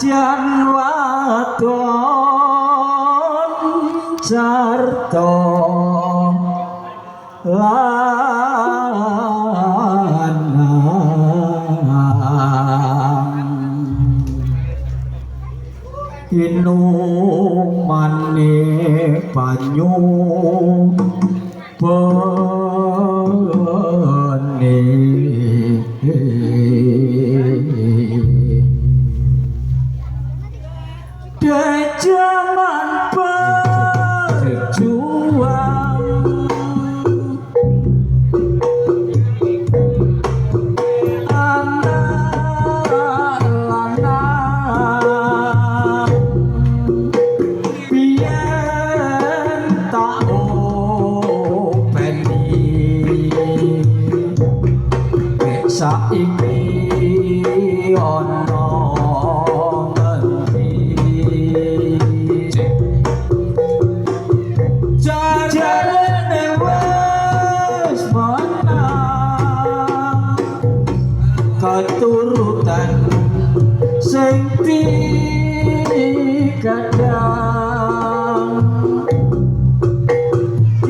jan wadon sarta inumane banyu bene jaman berjuang anak lanang biyen tak openi saiki ana keturutan sing digadang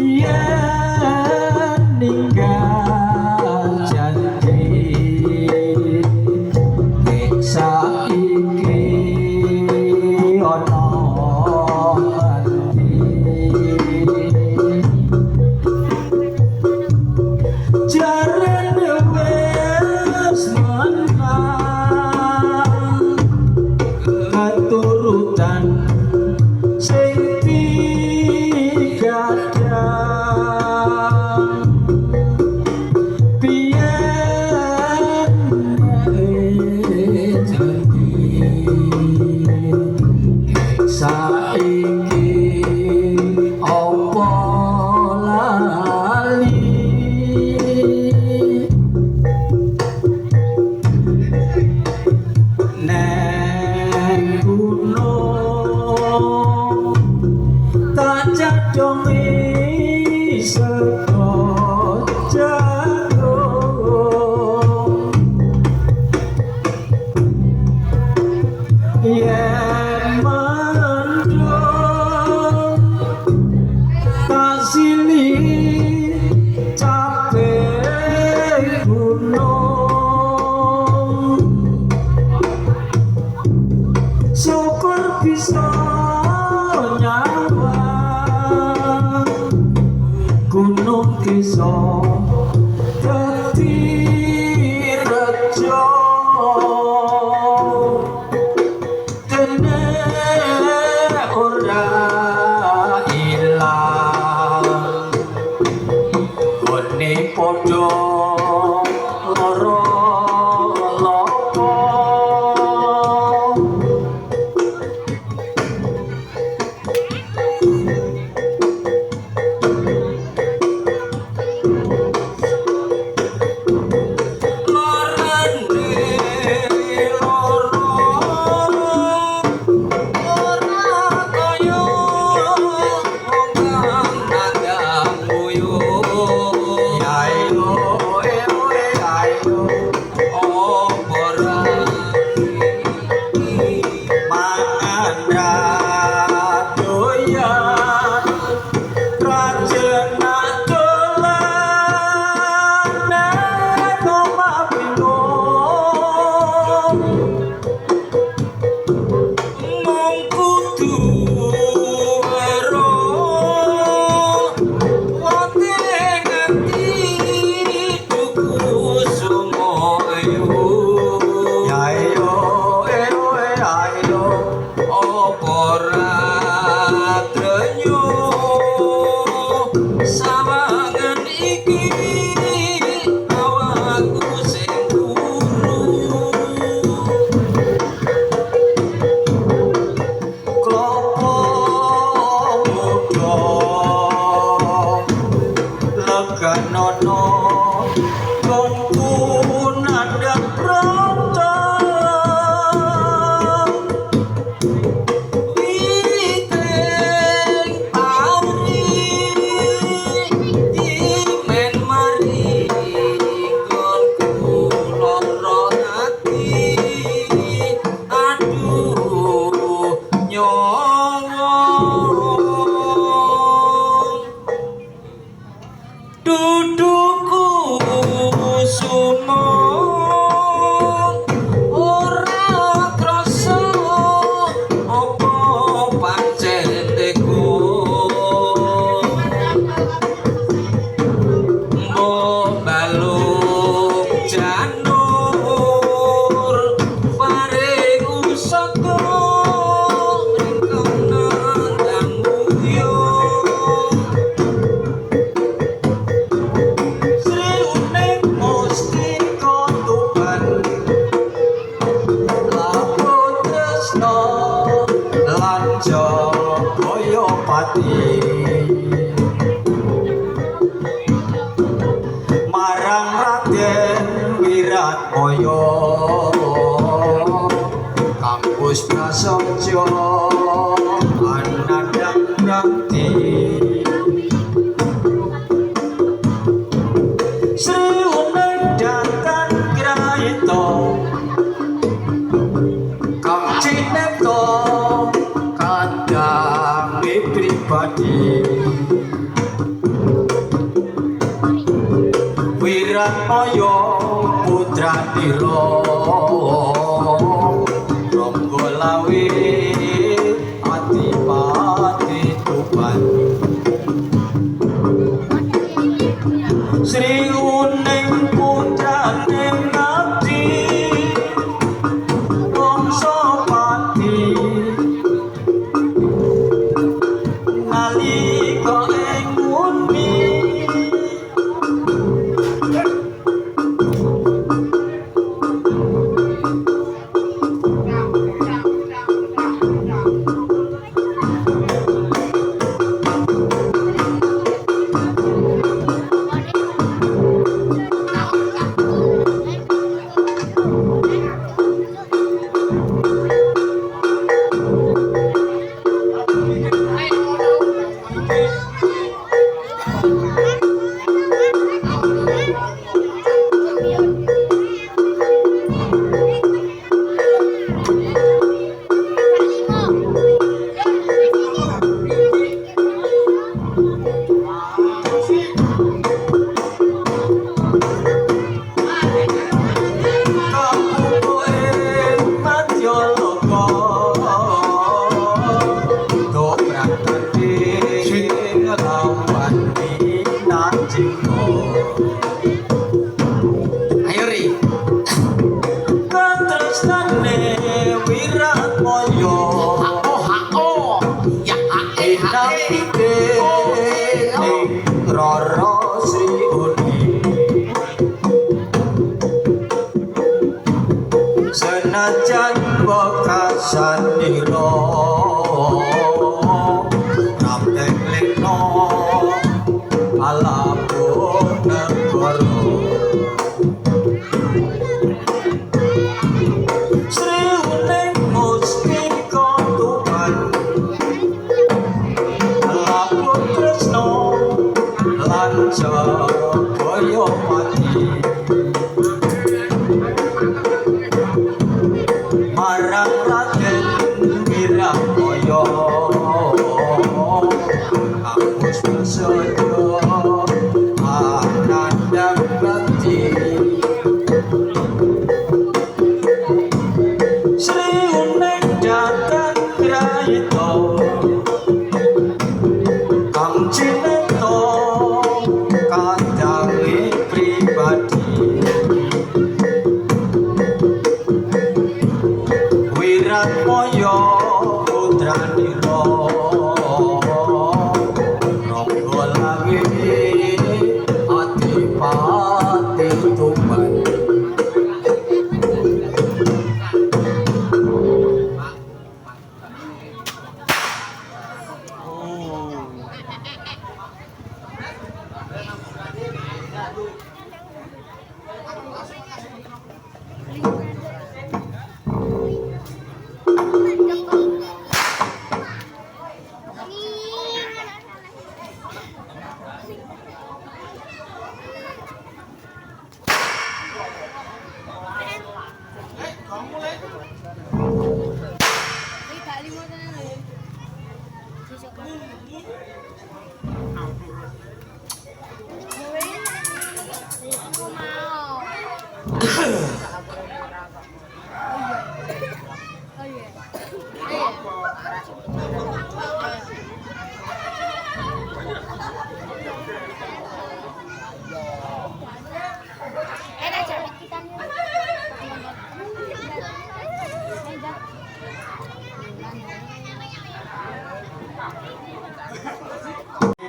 yen ninggal janji nek saiki ana keturutan sing digadang biyen janji saiki apa lali tak jadongi seko jagung yen mendung tak silih capek gunung syukur bisa gunung kisah dadi rejo dene ora ilang gone padha lara raja kaya pati marang Raden Wiratmaya kampus prasaja anandang brakti Sri Uneng Datan Grahita Kang Cinekto kadange pribadi Wiratmaya putranira Rangga lawe Adipati Tuban Sri Uneng putrane ngabdi bangsa pati nalika ing bumi senajan bekasanira ramdeng lena alapun negara Sri Uneng Mustika Tuban alapun tresno lan jaya pati marang Raden Wiratmaya kampus prasaja anandang brakti Sri Uneng Datan Grahita Kang Cinekto kadange pribadi Wiratmaya putranira Rangga lawe Adipati Tuban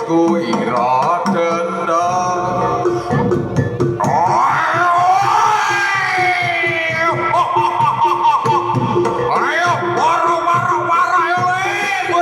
Ku ira dendam ayo waru ayo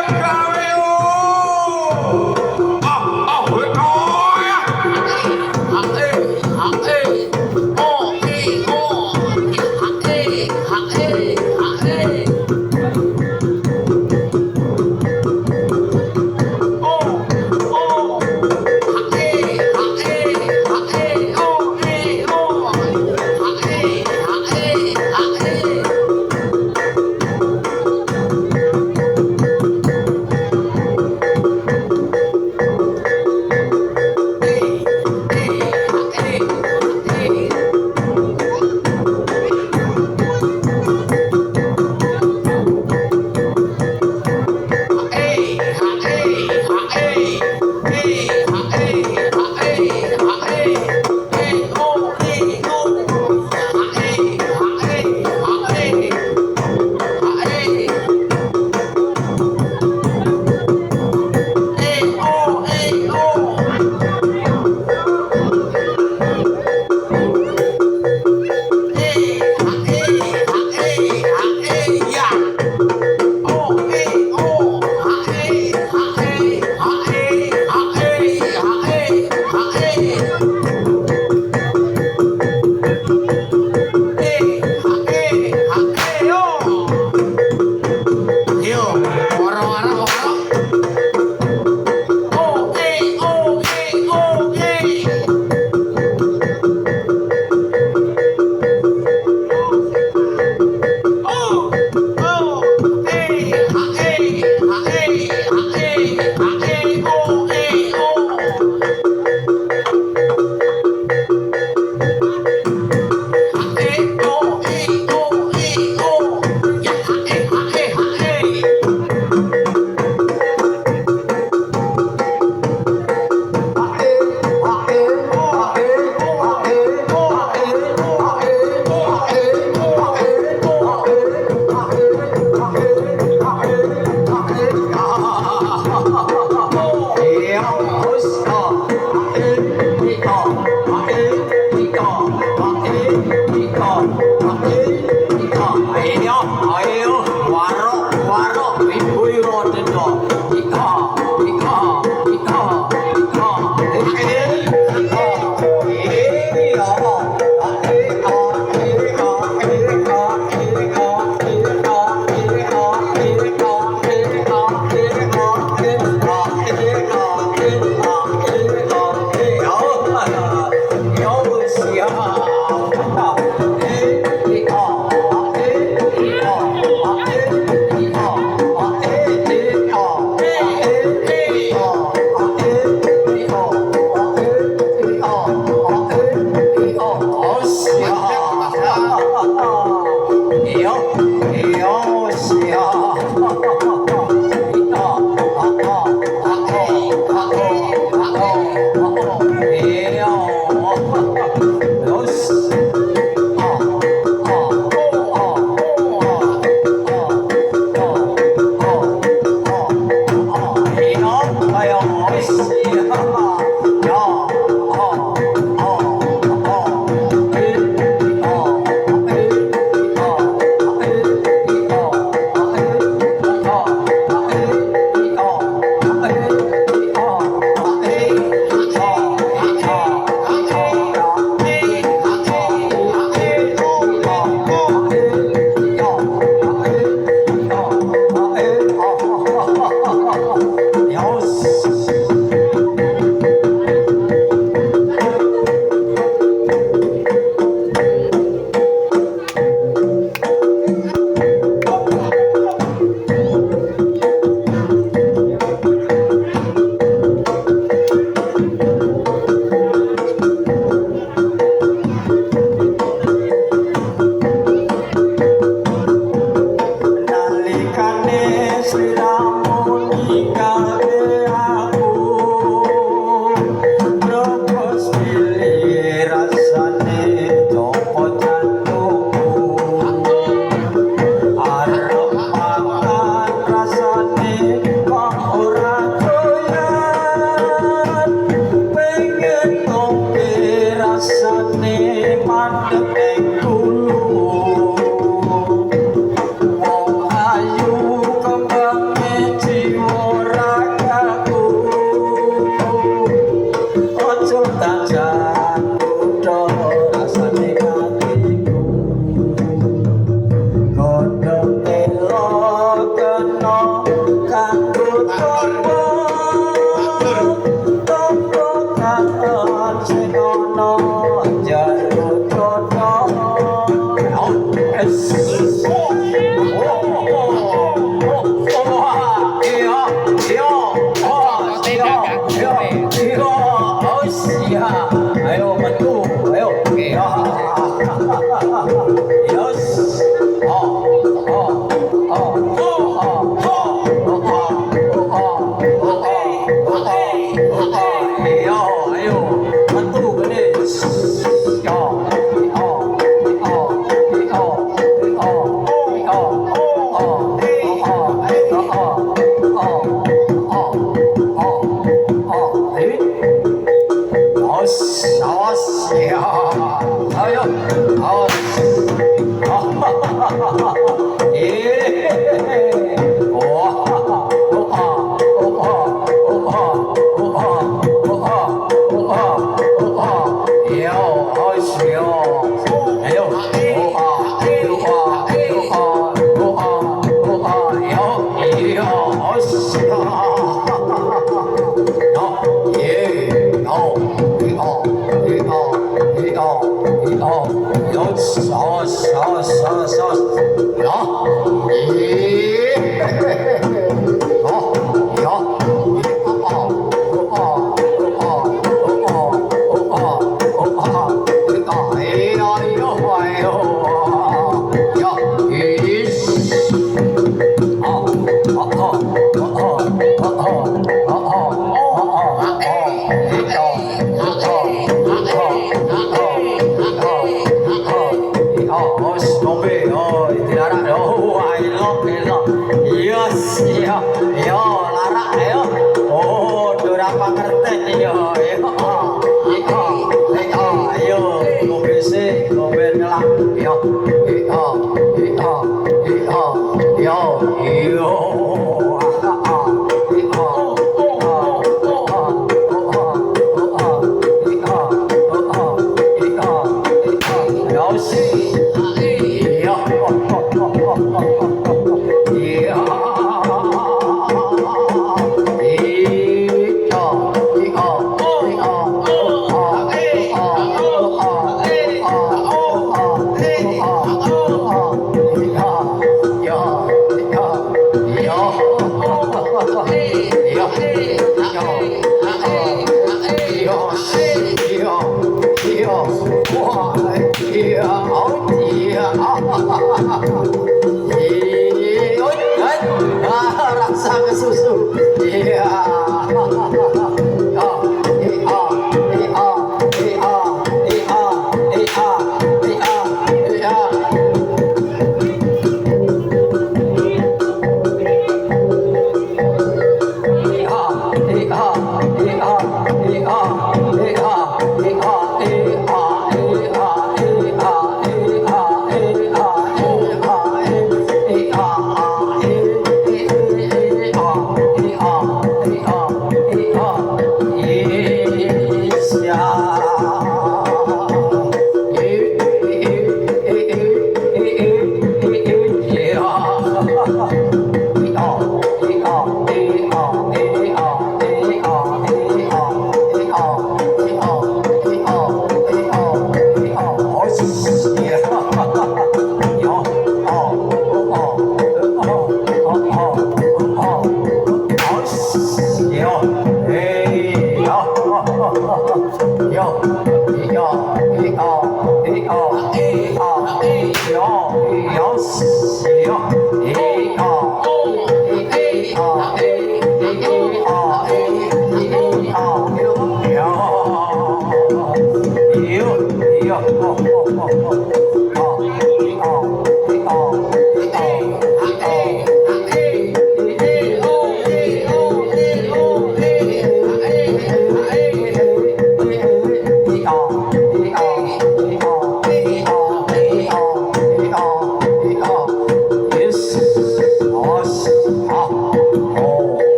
Yo,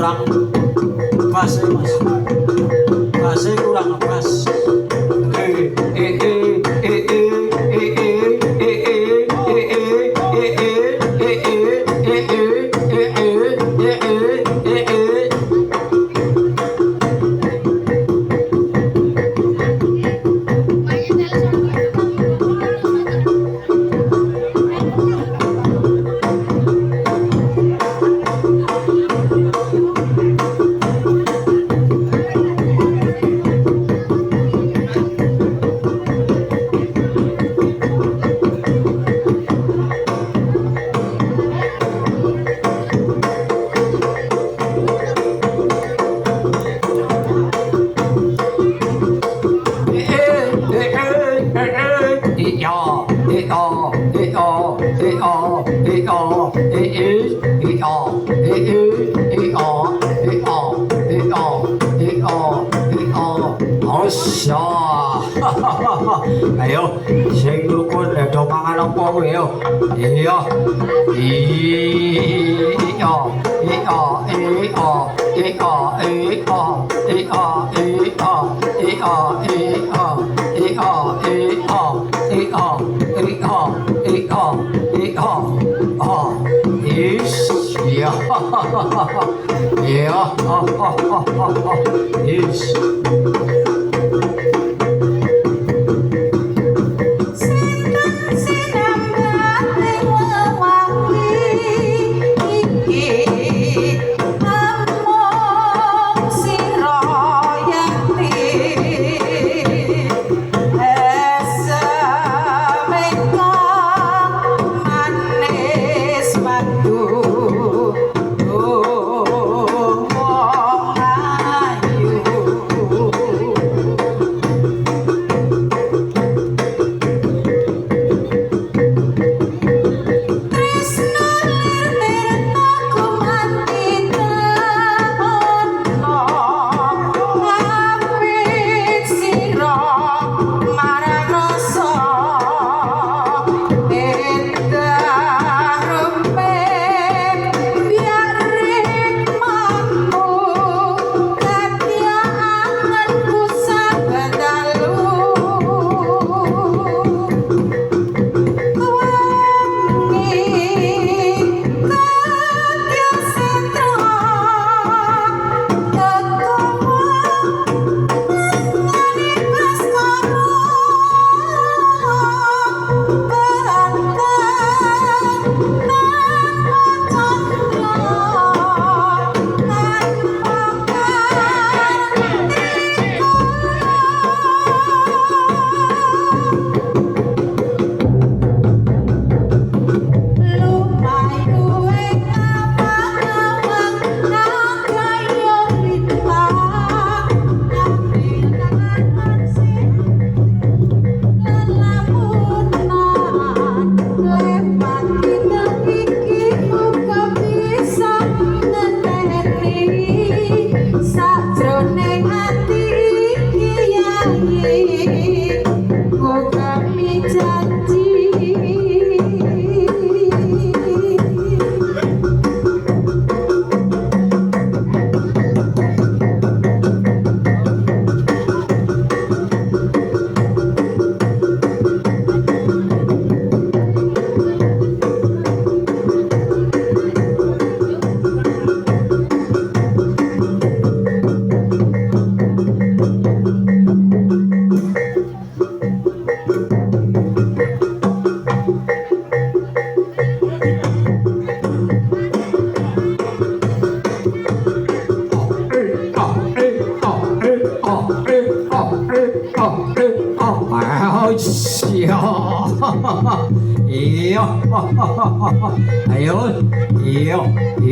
kurang pas mas pasnya kurang pas ayo sing rukun do mangan apa kowe yo iya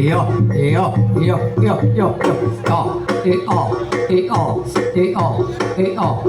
Iyo. Ayo. Iyo.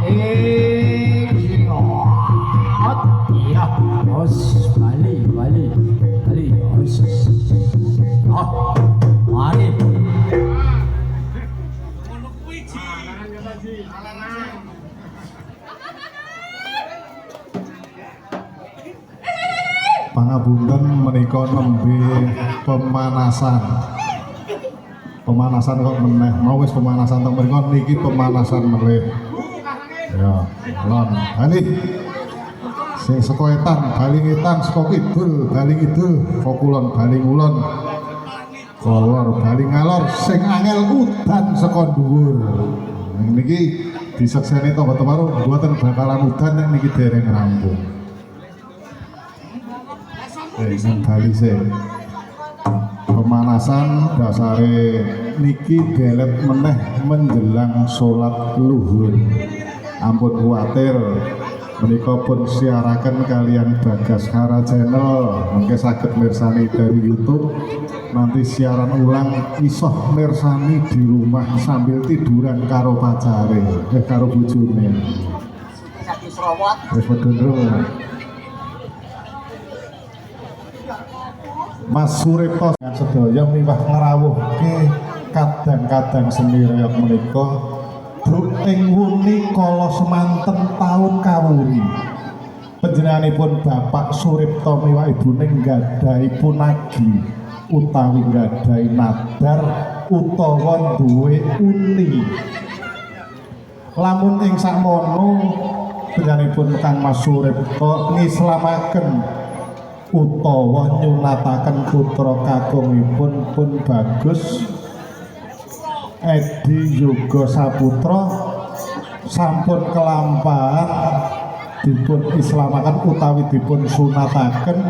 iya os bali os oh mari Pangapunten menika nembe pemanasan kok meneh mau wis pemanasan teng mriku niki pemanasan melih ya lon bali sing saka etan bali ngetan saka kidul bali kidul saka kulon bali ngulon kolor bali ngalor sing angel udan saka dhuwur niki disekseni tangga baru mboten bakalan udan nek niki dereng rampung sing bali sing pemanasan dasare niki delet meneh menjelang sholat luhur ampun kuatir menika pun siaraken kalian Bagaskara Channel mengke saged mirsani dari YouTube nanti siaran ulang isoh mirsani di rumah sambil tiduran karo pacare karo bojone wis pedhondro Mas Suripto sedaya miwah ngrawuhke kadang-kadang seni reog menika druk ing wuni kala semanten taun kawuri panjenenganipun Bapak Suripto miwah ibune nggadahi punagi utawi nggadahi nadar utawa duwe uni lamun ing sakmono panjenenganipun Kang Mas Suripto ngislamaken utawa nyunataken putra kakungipun pun Bagus Edi Yoga Saputra sampun kelampahan dipun islamaken utawi dipun sunataken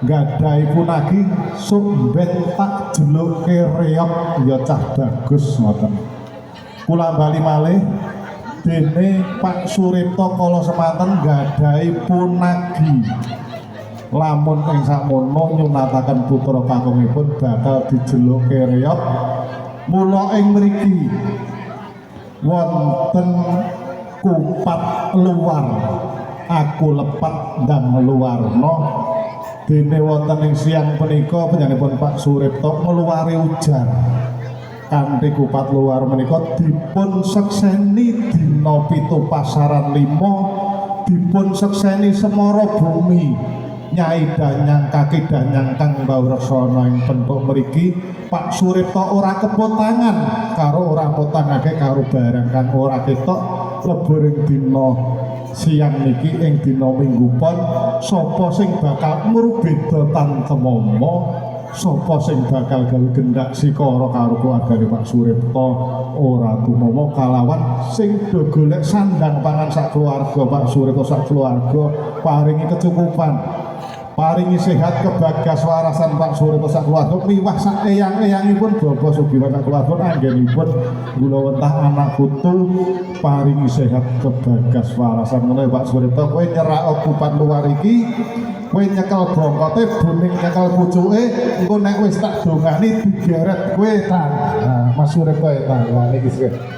nggadahi punagi sumben tak jeluke reog ya cah Bagus ngoten kula bali malih dene Pak Suripto kala semanten nggadahi punagi lamun ing sakmono nyunataken putra kakungipun bakal dijeluke reog mula ing mriki wonten kupat luar aku lepat ndang luarno dene wonten ing siang punika panjenenganipun Pak Suripto meluari ujan kanthi kupat luar menika dipun sekseni dina 7 pasaran 5 dipun sekseni Semara Bumi Nyai Danyang Kaki Danyang Kang Bawresana ing pentuk mriki Pak Suripto ora kepotangan karo ora potangake karo barang kang ora ketok lebur ing dina siang niki ing dina Minggu Pon sapa sing bakal murbeda tantemama sapa sing bakal gawe gendak sikara karo keluargane Pak Suripto ora tumama kalawan sing do golek sandang pangan sak keluarga Pak Suripto sak keluarga paringi kecukupan paringi sehat kebagas warasan Pak Suripto sak keluarga miwah sak eyang-eyangipun Bapak Sugiwan sak keluarga anggenipun kula wentah anak putu paringi sehat kebagas warasan menawi Pak Suripto kowe nyerak kupat luar iki kowe nyekel brongkote boning nyekel pucuke engko nek wis tak dongani digeret kowe ta Mas Suripto ta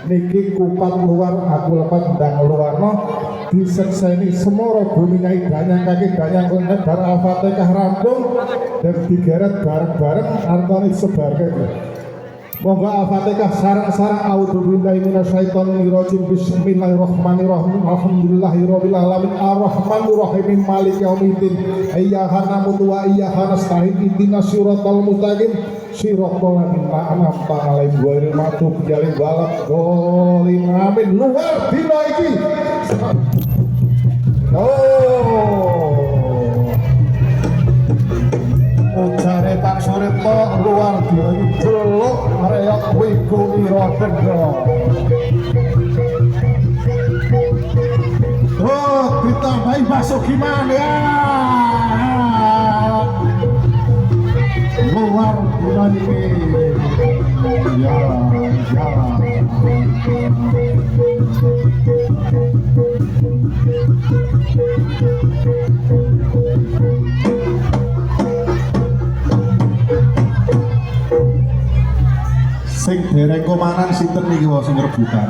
niki kupat luar aku lepat ndang luarno disekseni Semara Bumi Nyai Danyang Kaki Danyang Kang bar Al-Fatihah rampung dan digeret bareng-bareng artane sebarke monggo Al-Fatihah sareng-sareng auzubillahi minasyaitonir rajim bismillahirrahmanirrahim alhamdulillahirabbil alamin arrahmanirrahim maliki yaumiddin iyyaka na'budu wa iyyaka nasta'in ihdinas siratal mustaqim siratal ladzina an'amta 'alaihim ghairil maghdubi 'alaihim waladdallin amin luar dina iki ujare Pak Suripto luar dina iki jeluk reog wiku wiradendra ditambahi bakso gimana ya luar dina iki ya sing dereng komanan sinten niki wae sing rebutan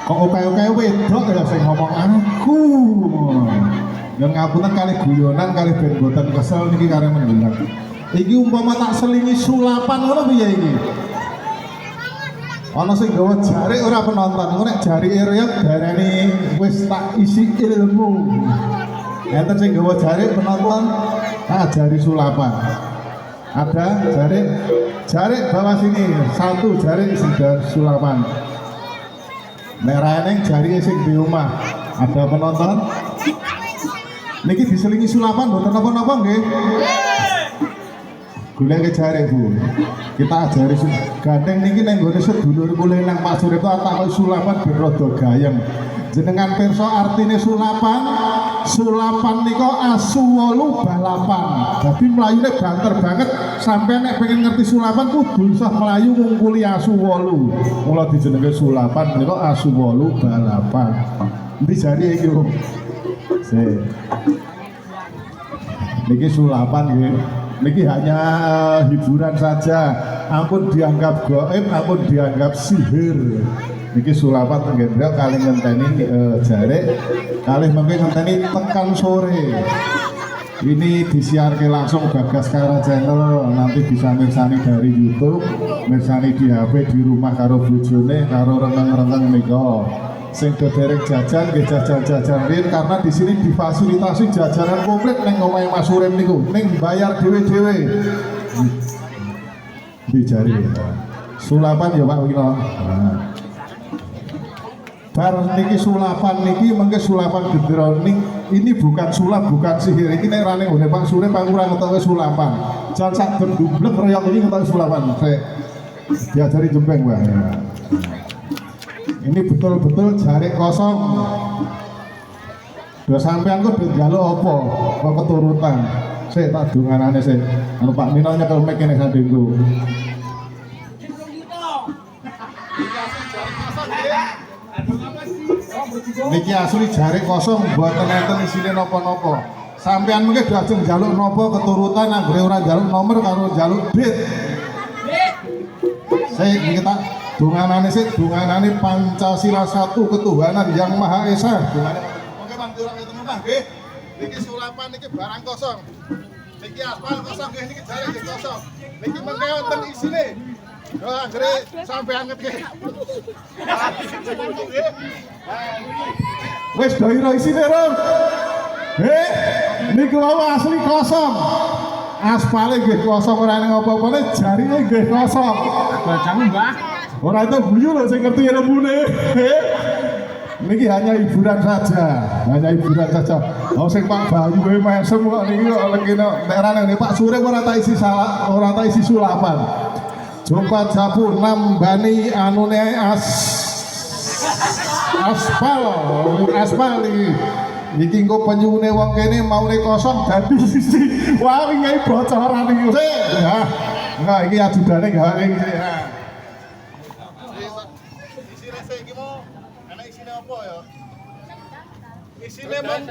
Kok oke-oke wedok ya sing ngomong aku. Yang ngapunten kali guyonan kali ben boten kesel niki kare mendelang. Iki umpama tak selingi sulapan ngono piye iki? Ana sing gawa jari ora penonton, engko nek jari reog darani wis tak isi ilmu. Enten sing gawa jari penonton, jari sulapan. Ada jari bawah sini, satu jari sudah sulapan. Merah neng jari sing di rumah. Ada penonton? Niki diselingi sulapan, boten napa-napa nggih. Gula ke jari Bu. Kita ajari gandeng niki neng gone sedulur kula nang Pak Suripto tak sulapan ben rada gayeng. Jenengan pirsa artine sulapan? Sulapan nika asu 8 balapan. Dadi mlayune banter banget. Sampai nek pengen ngerti sulapan kudu iso mlayu ngungkuli asu 8. Mula dijenenge sulapan nika asu 8 balapan. Endi jari iki, Bu? Niki sulapan nggih. Niki hanya hiburan saja. Ampun dianggap gaib, ampun dianggap sihir. Niki sulapan tenggenda kali ngenteni jare kali mengke ngenteni tekan sore. Ini disiarke langsung Gagas Kara Channel, nanti bisa mirsani dari YouTube, mirsani di HP di rumah karo bojone karo rengeng-rengeng nika. Sing derek jajan nggih jajan-jajan rin karena di sini difasilitasi jajanan komplit ning omahe Mas Urip niku, ning bayar dhewe-dhewe. Dijari sulapan ya Pak Wino. Bar niki sulapan niki mengke sulapan gendera ini bukan sulap, bukan sihir. Iki nek rane ngene Pak Surip aku ora ngetoke sulapan. Jan sak bendublek reyok iki ngetoke sulapan. Saya diajari jempeng, Mbak. Ini betul-betul jari kosong. Udah sampean kok njaluk apa? Kok keturutan. Saya tak dunganane sih. Anu Pak Mino nyekel mic kene sandingku. Niki asli jari kosong mboten enten isine napa-napa. Sampean mungkin diajeng njaluk napa keturutan anggere ora njaluk nomor karo njaluk duit. Saya kita dunganane sih, dunganane Pancasila 1 ketuhanan yang Maha Esa. Dungane oke Bang, durung ketemu Bang nggih. Niki sulapan niki barang kosong. Niki aspal kosong nggih, niki jari kosong. Niki mengke wonten isine. Yo anggere sampean ngetke. Wes doiro isine Rom. Niku wau asli kosong. Aspale nggih kosong ora ning apa-apane, jarine nggih kosong. Bacamu, Mbah. Ora itu guyu lho sing ngerti ilmune. Niki hanya hiburan saja, hanya hiburan saja. Oh sing Pak Bayu wae mesem kok niki kok lekene nek ora nang Pak Surip ora tak isi salah, ora tak isi sulapan. Jumpa jabu nambani anune aspal iki engko penyune wong kene maune kosong dadi sisi. Wah iki bocoran iki. Ya. Enggak iki ajudane gak iki. Isine sik iki mo ana isine apa ya? Isine men.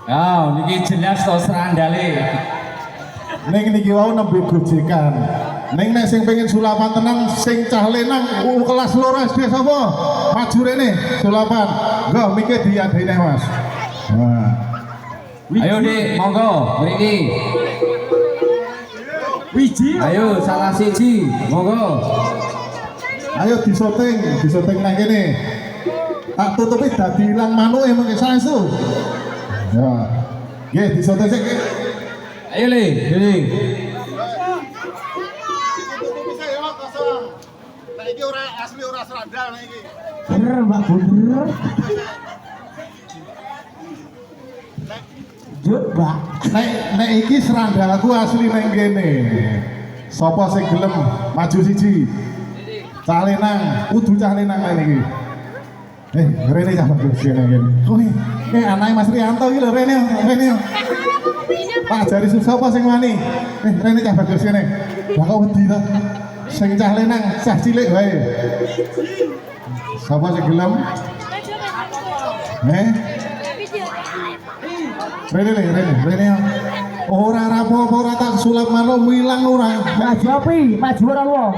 Oh, niki jelas to serandale. Ning niki wau nembe gojekan. Ning nek sing pengen sulapan tenang sing cah lenang kelas loro SD sapa? Maju rene sulapan. Nggo mike diadaine Mas. Wah. Ayo Dik, monggo mriki. Wiji. Ayo salah siji, monggo. Ayo disoting nang kene. Tak tutupi dadi ilang manuke mengke saestu. Ya. Nggih disoting sik. Ayo Le, Le. Nah iki ora asli ora serandal nah iki. Bener Mbak bener. Juk Mbak. Nek iki serandalku asli nang kene. Sapa sing gelem maju siji? Cah lenang, kudu cah lenang ngene iki. Rene cah bagus kene iki. Kowe anake Mas Rianto iki lho Rene. Pak jari sapa sing wani? Rene cah bagus kene. Lah kok wedi to? Sing cah lenang, cah cilik wae. Sapa sing gelem? Rene. Ora rapopo ora tak sulap manuk milang ora. Maju api, maju ora lu.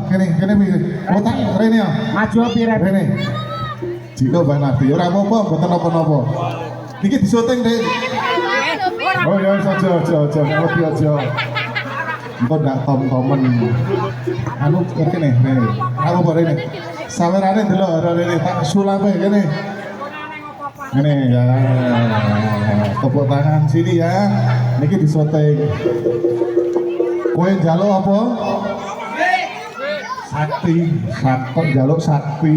Kene piye? Otak rene ya. Maju piret. Rene. Jika Mbak Nardi ora apa-apa, mboten napa-napa. Iki disyuting, Dik. Oh ya, aja, ngerti aja. Engko ndak tom-tomen. Anu kene, Rene. Apa Rene? Sawerane delok Rene tak sulape kene. Ini ya, tepuk tangan sini ya. Niki disyuting. Kowe njaluk apa? Sakti, sakti njaluk sakti.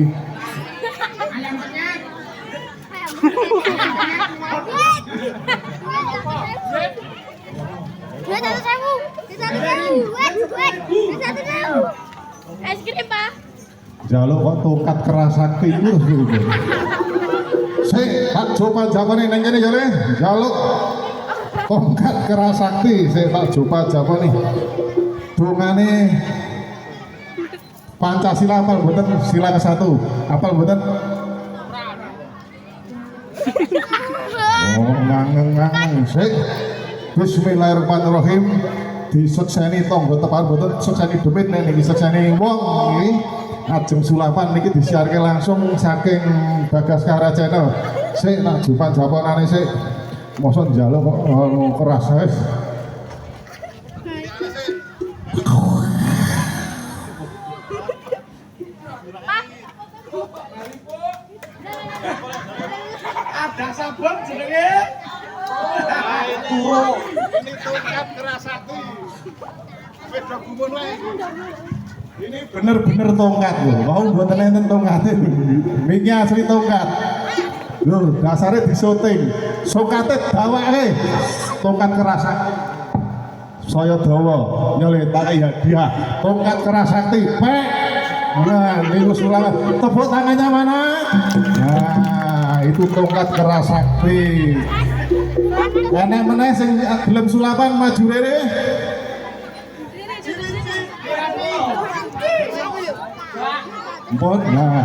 Es krim, Pak. Njaluk kok tongkat keras sakti itu. Tak coba jawabane nang kene jare. Njaluk tongkat keras sakti. Tak coba jawabane. Dongane Pancasila apal mboten? Sila ke-1. Apal mboten? Oh, ngangeng. Bismillahirrahmanirrahim. Disukseni tangga tepan mboten sukseni demit nek niki sukseni wong nggih. Ajeng sulapan niki disiarke langsung saking Bagaskara Channel. Sik tak jupan japonane sik. Mosok njaluk kok keras wis. Ada sabun jenenge. Ini tongkat keras hati. Beda gumun wae. Ini bener-bener tongkat lho. Mau mboten enten tongkate. Niki asli tongkat. Lho, dasare disyuting. Sokate dawake. Tongkat keras sakti. Saya dawa nyeletake hadiah. Tongkat keras sakti. Pek. Nah, niku sulama. Tepuk tangannya mana? Nah, itu tongkat keras sakti. Enek meneh sing gelem sulapan maju rene. Mpun, nah,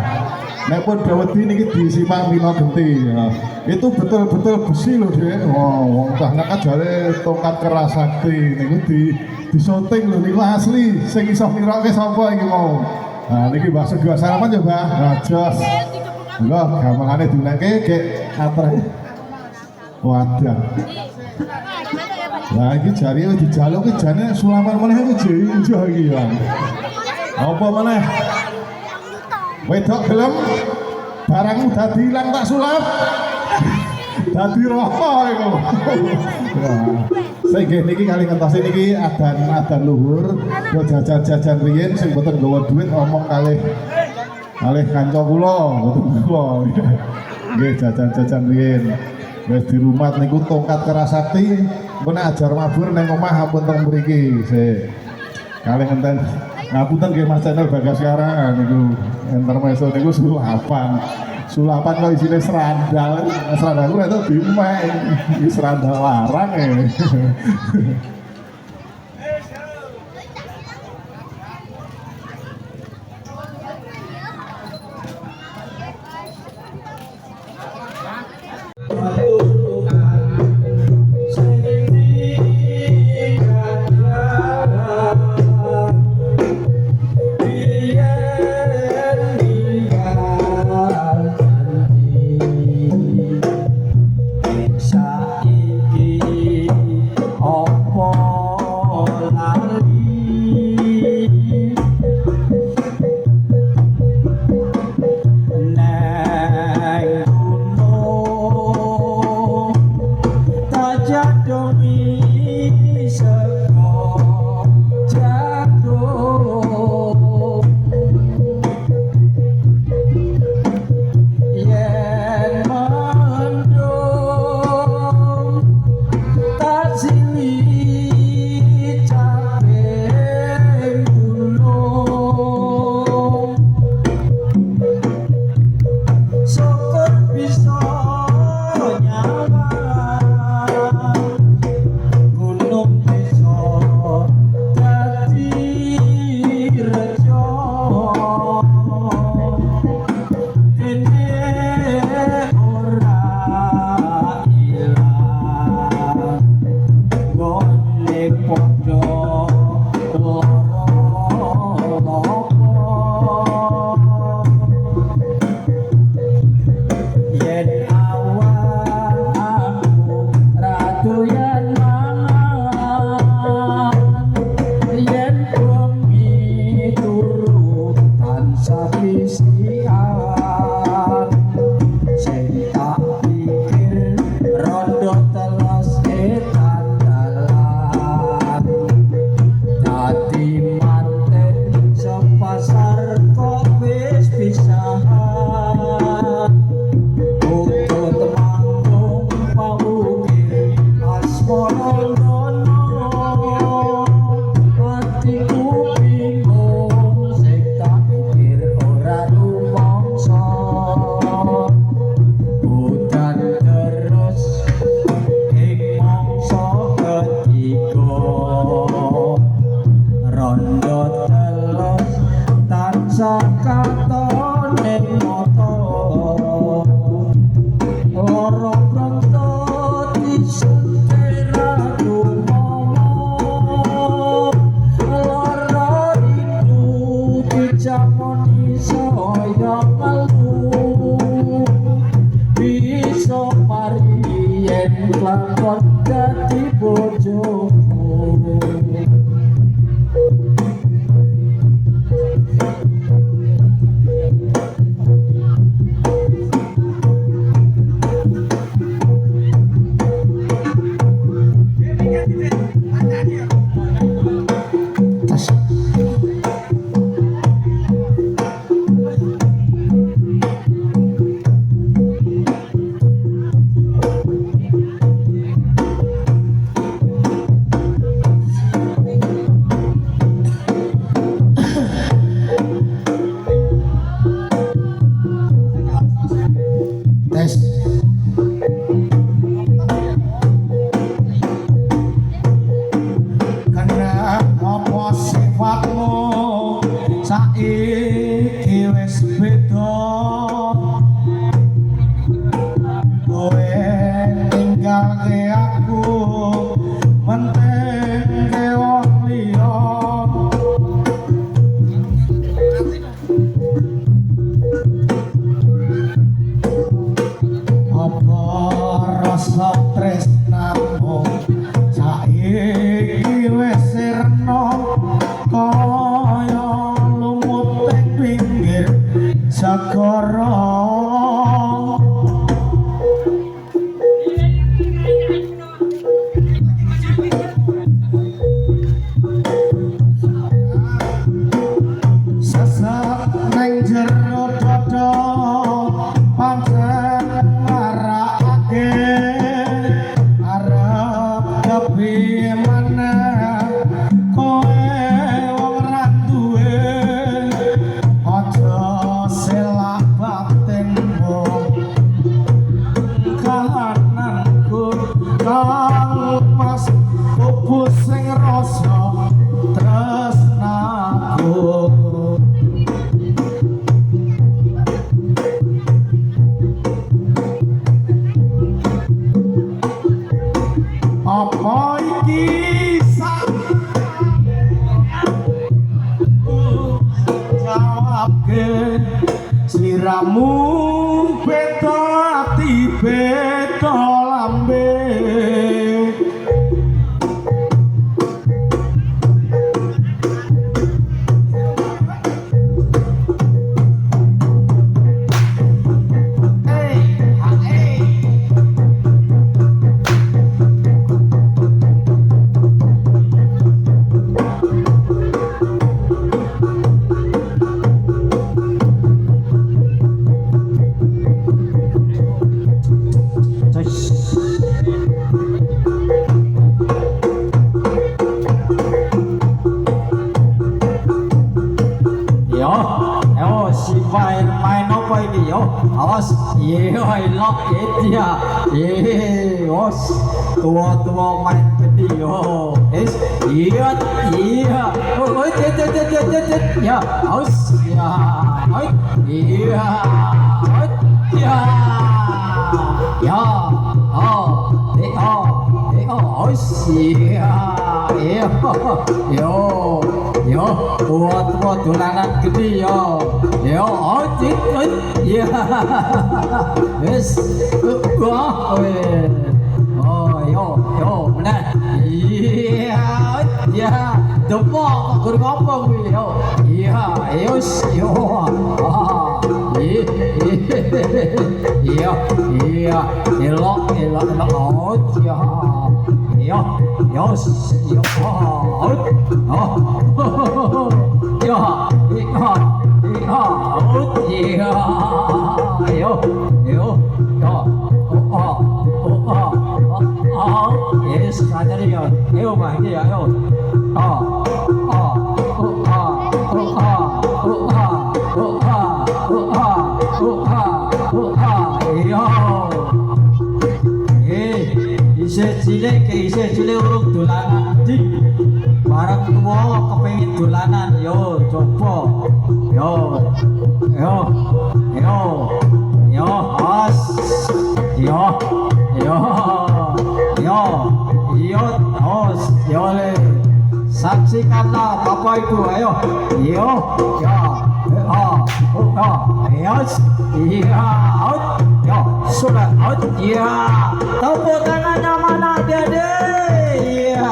nek pun daweti niki disimak Mino Genti. Ya. Itu betul-betul besi loh Dek. Oh, wong nek jare tongkat keras sakti niku disyuting lho niku asli. Sing iso niroke sapa iki mau. Nah, niki bakso dua sarapan ya, Mbak. Nah, jos. Lho, gamelane diunekke gek atre. Wadah. Lah iki jare dijaluk ki jane sulaman meneh iki jinjah iki ya. Apa meneh? Wedok gelem barangmu dadi ilang tak sulap. Dadi roho iku. Saya niki kali ngentasi niki adan luhur, yo jajan-jajan riyen sing mboten nggawa duit omong kalih kanca kula, mboten kula. Nggih jajan-jajan riyen. Wis di rumah niku tongkat keras sakti, mun ajar mabur nang omah ampun teng mriki. Sik. Kalih ngenten ngapunten nggih Mas Channel Bagaskara niku intermezzo niku sulapan kok isine serandal ku itu dimek iki serandal larang Saiki opo lakon dadi bojomu. Sliramu beda ati beda lambe Awas, iya, lock it ya, iya, os, tua main gede yo, iya, oh, ya, awas, ya, iya, ya, awas, iya, yo, tua dolanan gede yo, iya, yes, wah, yo, benar, iya, depok, kurang ngomong, iya, yo, elok, yes, ada dia, mah dia, Isih cilik urung dolanan di barang tua kepengin dolanan yo coba yo as yo os yo le saksikanlah Bapak Ibu ayo yo ya Yes, iya, out, yo, sudah out, iya. Tepuk tangannya mana dia deh? Iya,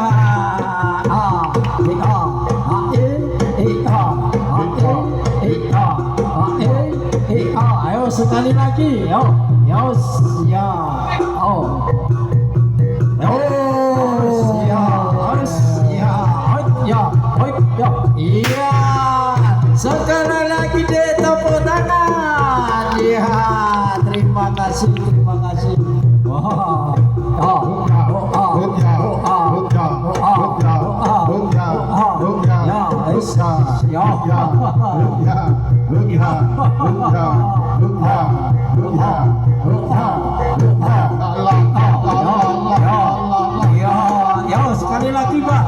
ayo sekali lagi, yo, yes, ya, oh. Iya, sekali lagi deh tepuk tangan. Iya, terima kasih, terima kasih. Sekali lagi Pak,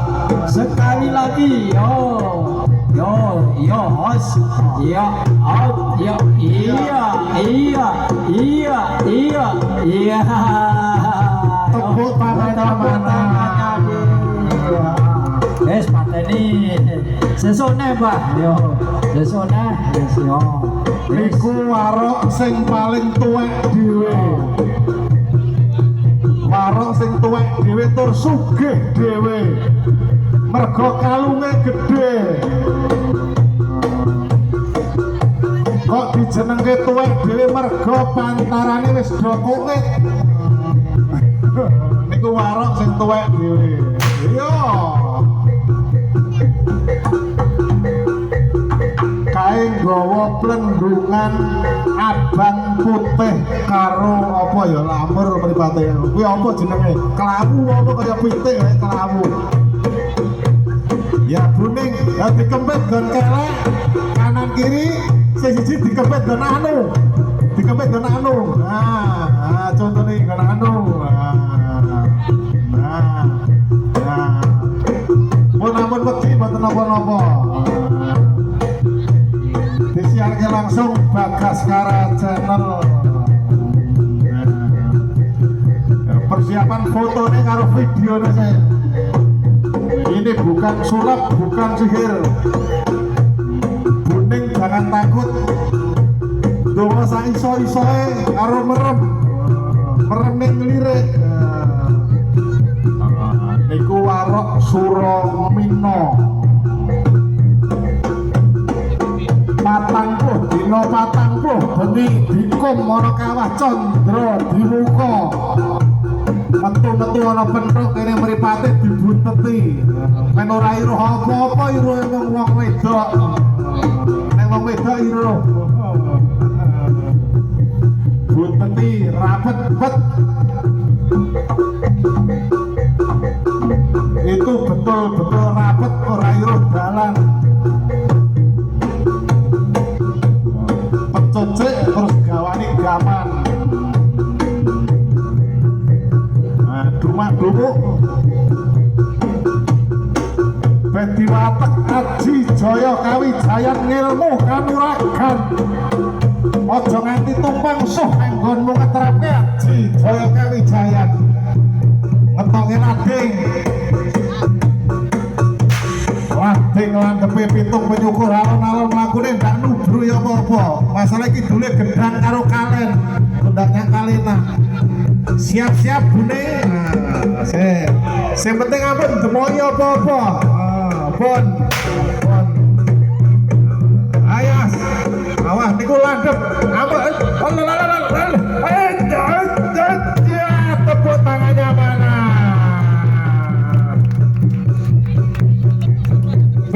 sekali lagi, host, iya, out, iya. Tepuk tangannya dia. Yes, pateni, sesone Pak, yo, sesone, yes, yo. Niku warok sing paling tuwek dhewe. Warok sing tuwek dhewe tur sugih dhewe. Mergo kalunge gedhe. Kok dijenengke tuwek dhewe mergo pantarane wis do kulit. Niku warok sing tuwek dhewe. Iya. Kae nggawa plendungan abang putih karo apa ya lamur mripate. Kuwi apa jenenge? Kelawu apa kaya pitik kae kelawu. Ya buning, ya dikempet gon kelek kanan kiri, siji dikempet gon anu. Dikempet gon anu. Nah, contone gon anu. Nah. Mun wedi mboten napa-napa. Disiarke langsung Bagaskara Channel. Persiapan fotonya karo videonya saya. Ini bukan sulap, bukan sihir. Buning jangan takut. Donga sak iso-isoe karo merem. Merem ning lirik. Niku warok Suramina. 40 dina 40 bengi dikum ana kawah Candra dimuka. Metu-metu ana penthuk kene mripate dibunteti. Men ora iruh apa-apa iruh wong wedok. Nek wong wedok iruh. Bunteti rapet-pet. Itu betul-betul rapet ora iruh dalan. Pecocek terus gawani gaman. Dumak dumuk bedi watek aji jaya kawijayan ngilmu kanuragan. Aja nganti tumpang suh anggonmu ngeterapke aji jaya kawijayan. Ngetoke lading landhepe pitung penyukur alon-alon lakune ndak nubruk ya apa-apa. Masalah iki dule gedang karo kalen. Kundaknya kalena. Siap-siap buning. Sing penting ampun demoyo apa-apa. Pun. Ayas. Awas niku landhep. Ampun. Tepuk tangannya mana?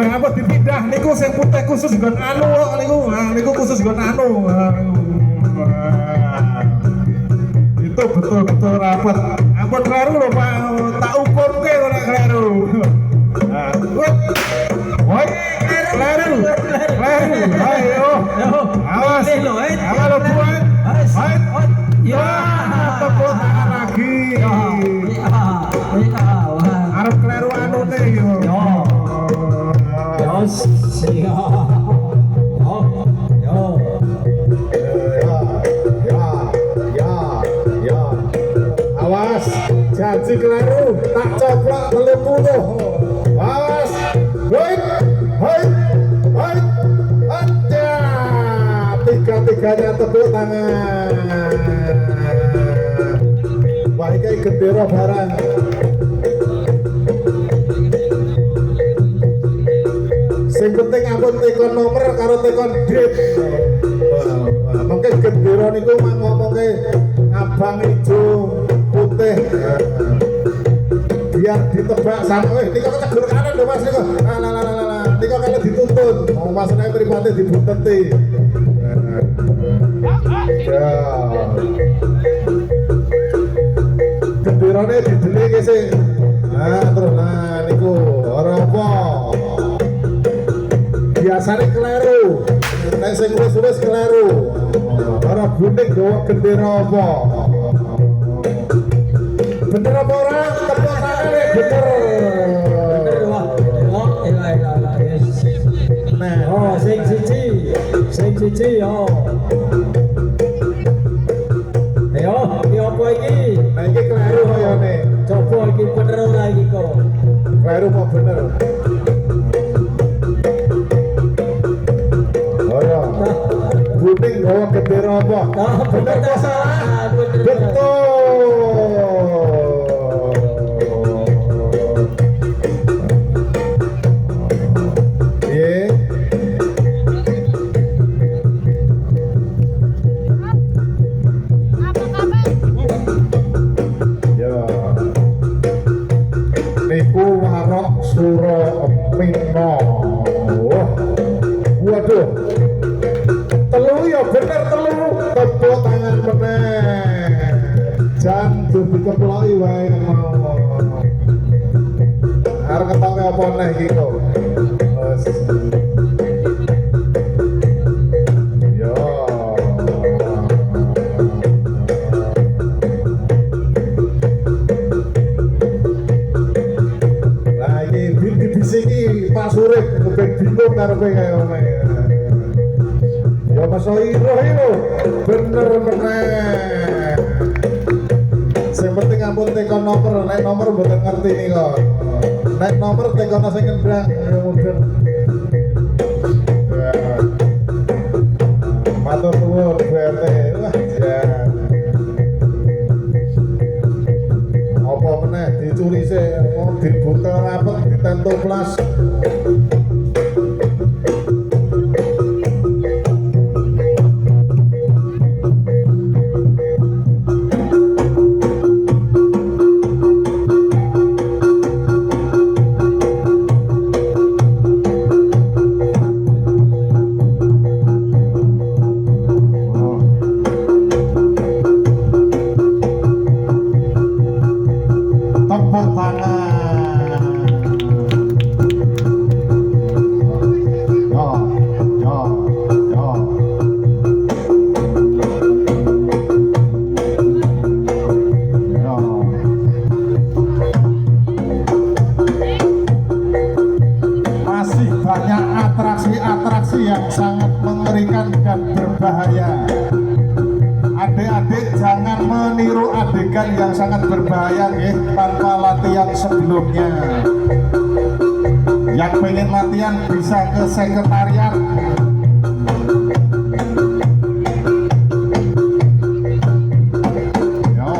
Apa dipindah niku sing putih khusus nggon anu niku khusus nggon anu. Itu betul-betul rapet. Ampun kleru lho Pak, tak ukurke ora kleru. Woi, kleru. Ayo. Awas. Awas lho buat. Ya, tepuk tangan lagi. Arep kleru anune yo. Awas, janji kleru tak coplok 30. Awas, hoi, aja. tepuk tangan. Wah iki gendera barang. Sing penting ampun tekon nomor karo tekon date. Wah, mungkin gendera niku mah ngomongke abang ijo putih. Biar ditebak sampe niku tegur kanan lho Mas niku. Niku kalau dituntun mau masane mripate dibunteti. Ya. Genderane didelik sih. Nah, terus niku ora apa. Biasane kleru. Nek sing wis kleru. Ora bunting gawa gendera apa. Bener apa ora? Tepuk tangan bener. Bener wah. Oh, elah. Yes. Nah, Oh, sing siji yo. Ayo, iki apa iki? nah iki kleru koyone. Coba iki bener ora iki kok. Kleru apa bener? Oh ya. Bunting gawa gendera apa? Bener apa salah? Betul. Iya. Ya. Niku warok suro mino. Waduh. Telu ya bener telu. Tepuk tangan meneh. Jan dudu keploki wae mau. Arep ketoke apa neh iki kok. Wes. Yo. Lah iki dibisiki Pak Surip ben bingung karepe kaya ngene. Ya Mas Iro bener meneh. Sing penting ampun tekon nomor, nek nomor mboten ngerti nih kok. Nek nomor tekon sing ngendang ya mungkin. Ya. Matur nuwun BRT. Wah, jan. Apa meneh dicuri sih, dibuka rapet, ditentoplas. Tepuk tangan. Yo. Yo. Masih banyak atraksi-atraksi yang sangat mengerikan dan berbahaya. Adik-adik jangan meniru adegan yang sangat berbahaya ya, tanpa latihan sebelumnya. Yang pengen latihan bisa ke sekretariat. Yo.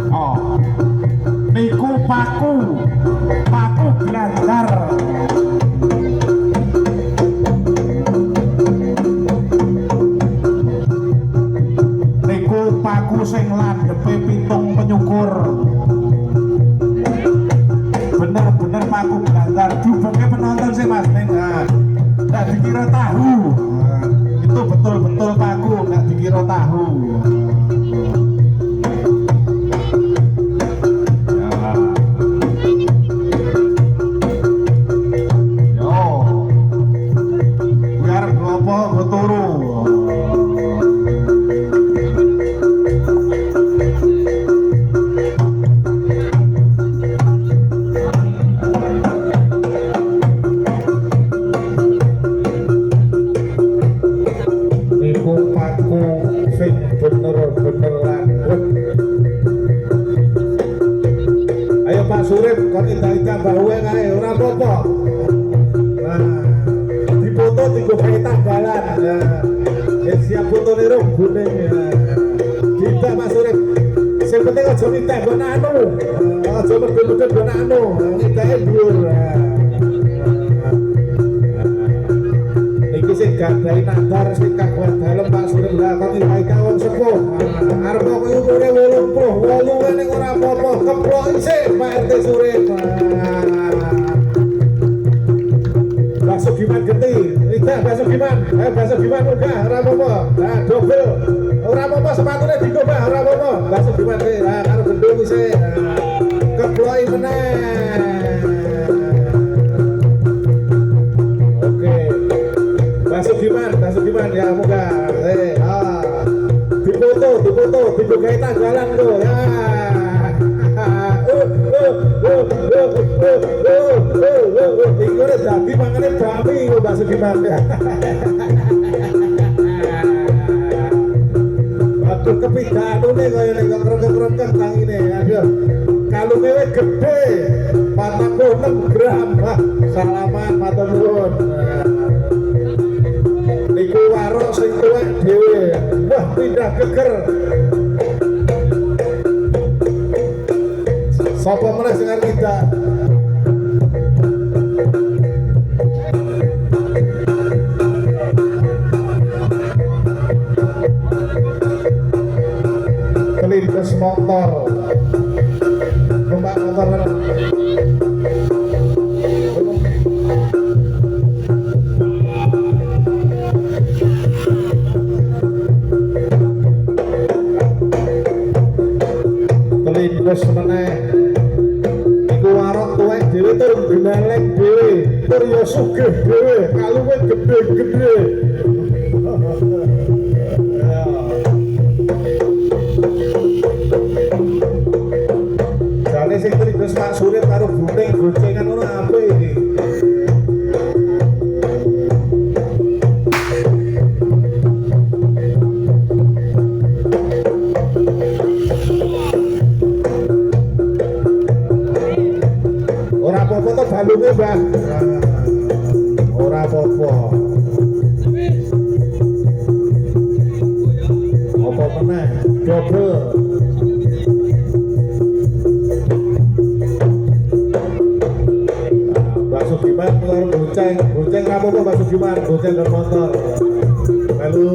Oh. Niku paku blandar. Niku paku sing landhepe pitung penyukur. Bener-bener paku blandar. Dubenge penonton sih Mas Neng. Nggak dikira tahu. Itu betul-betul paku, nggak dikira tahu. Niku paku sing bener Pak Surip kon indah-indah bawe kae ora apa-apa. Nah, dipoto dienggo gawe tanggalan. Nah, siap foto niru kuning ya. Kita Pak Surip. Sing penting aja minta nggon anu. Aja medhot-medhot nggon anu. Ngitae dhuwur. Iki sing gadhahi nadar sing kagungan dalem Pak Surip lah kok nilai kawon sepuh. Arep kok umure 88 ning ora apa-apa keplok isih Pak RT Surip. Bakso Giman geti, tidak bakso Giman, bakso Giman udah, ora apa-apa. Nah, double, ora apa-apa sepatune digobah, ora apa-apa. Bakso Giman ki, nah karo gendung isih. Keploki meneh. Oke. Bakso Giman ya muga. Dipoto, dibukai tanggalan tuh ya. Iku ora dadi mangane bami kok bakso Giman. Aduh kepidhanune kaya nek krengkeng tangine. Aduh. Kalunge wis gedhe. 46 gram. Wah, salaman matur nuwun. Niku warok sing tuwek dhewe. Wah, pindah geger. Sapa meneh sing arep kita? Kelindes motor. Numpak motor mana? Kelindes meneh. Dewe tur geneleng dewe, tur ya sugih dewe, kalunge gede-gede. Jane sing terus Pak Surip karo Buning goncengan ngono apik iki. Foto balunge Mbah. Ora apa-apa. Apa meneh? Double. Bakso Giman keluar gonceng apa-apa Bakso Giman, gonceng ke motor. Lalu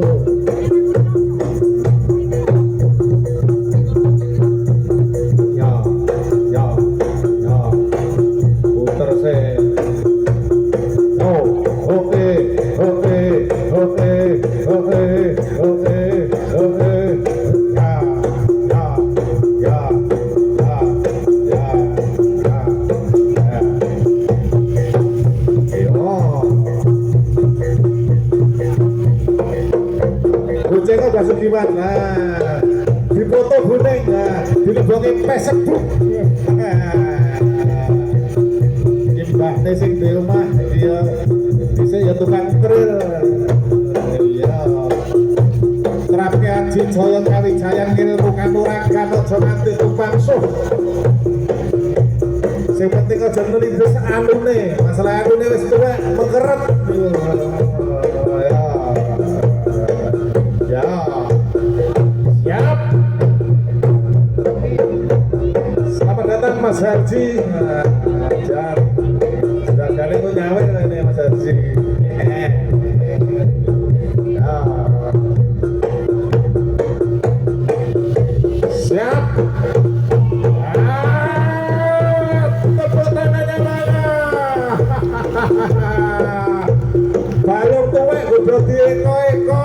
Bakso Giman, nah dipoto Buning, nah dilebokke Facebook. Mbahne sing di omah dia bisa ya tukang keril. Iya. Terapke aji jaya kawijayan ilmu kanuragan aja nganti tumpang suh. Sing penting aja nelindes alune, masalah alune wis tuwek mengkeret. Ya. Siap. Selamat datang Mas Haji. Ajar. Sudah kali itu nyawe ini Mas Haji. Ya. Siap. Tepuk tangannya mana? Balung tuwek udah dieko-eko.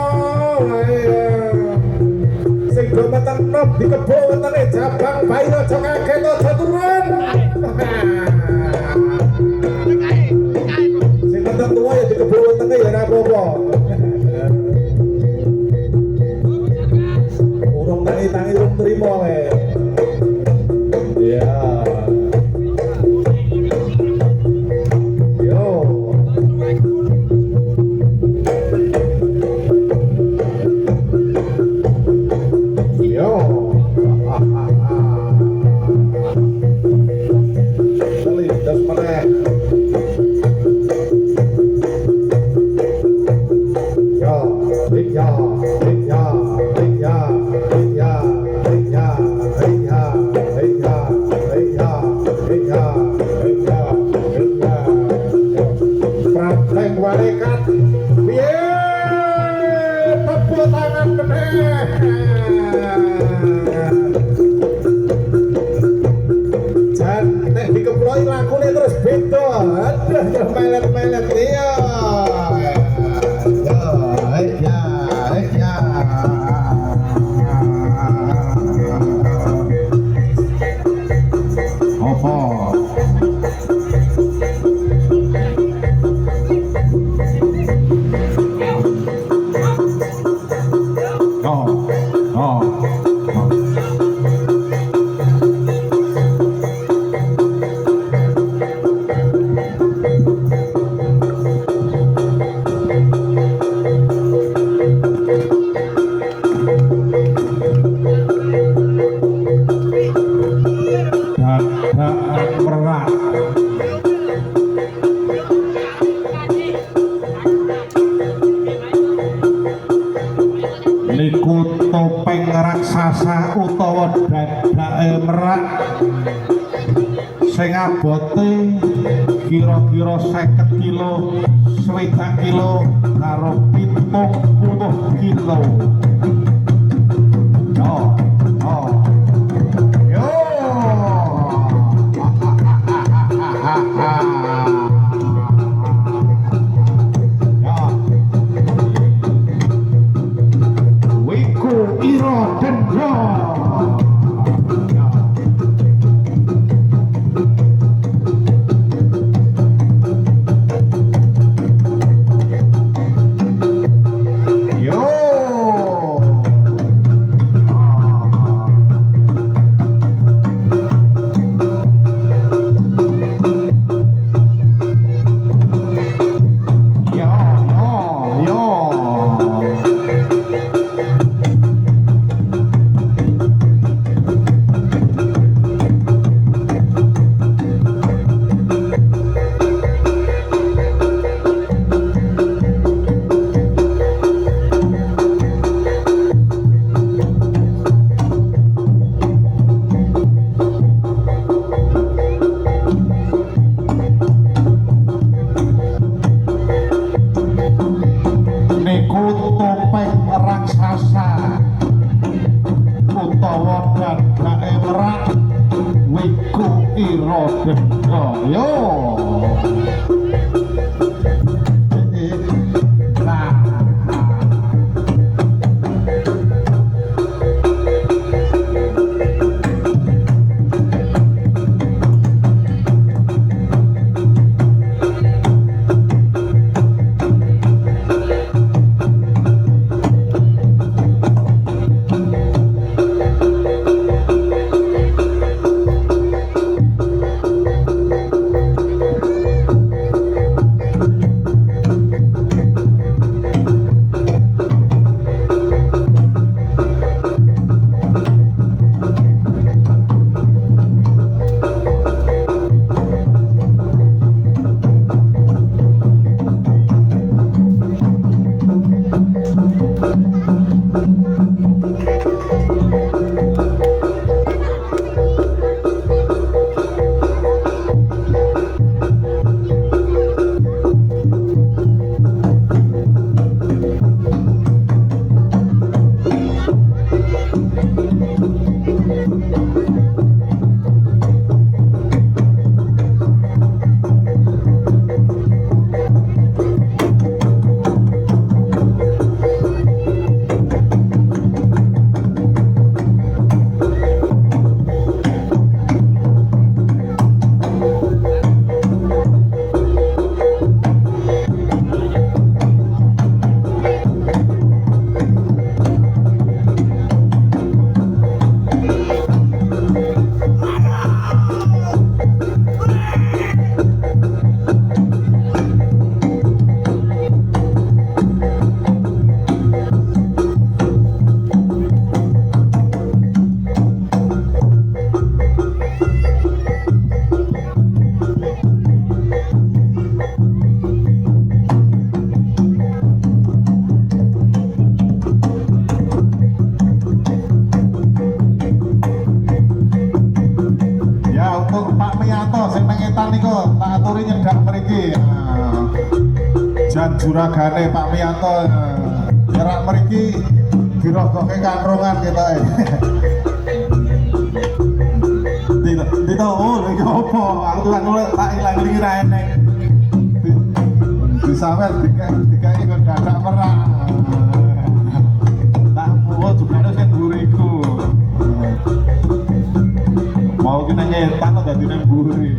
Sing do meteng nom dikebo wetenge jabang bayi aja kaget aja turun. Sing meteng tuwa ya dikebo wetenge ya ora apa-apa. Urung tangi-tangi urung trimo wae. Iya. Yo. Yo. gake merak sing abote kira-kira 50 kilo 60 kilo karo 70 kilo. Yo Wiku Iro Dendro. Niku topeng raksasa utawa gagake merak Wiku Iro Dendro. Yo nah jan juragane Pak Miyanto nyerak mriki dirogoke kantrongan kita. Dito oh lagi opo aku tuh nulis tak ilang iki ra enek. Disawet dikai kok dadak merah. Tak puwo jugane sing mburiku. Mau kena nyetan kok dadi nang mburi.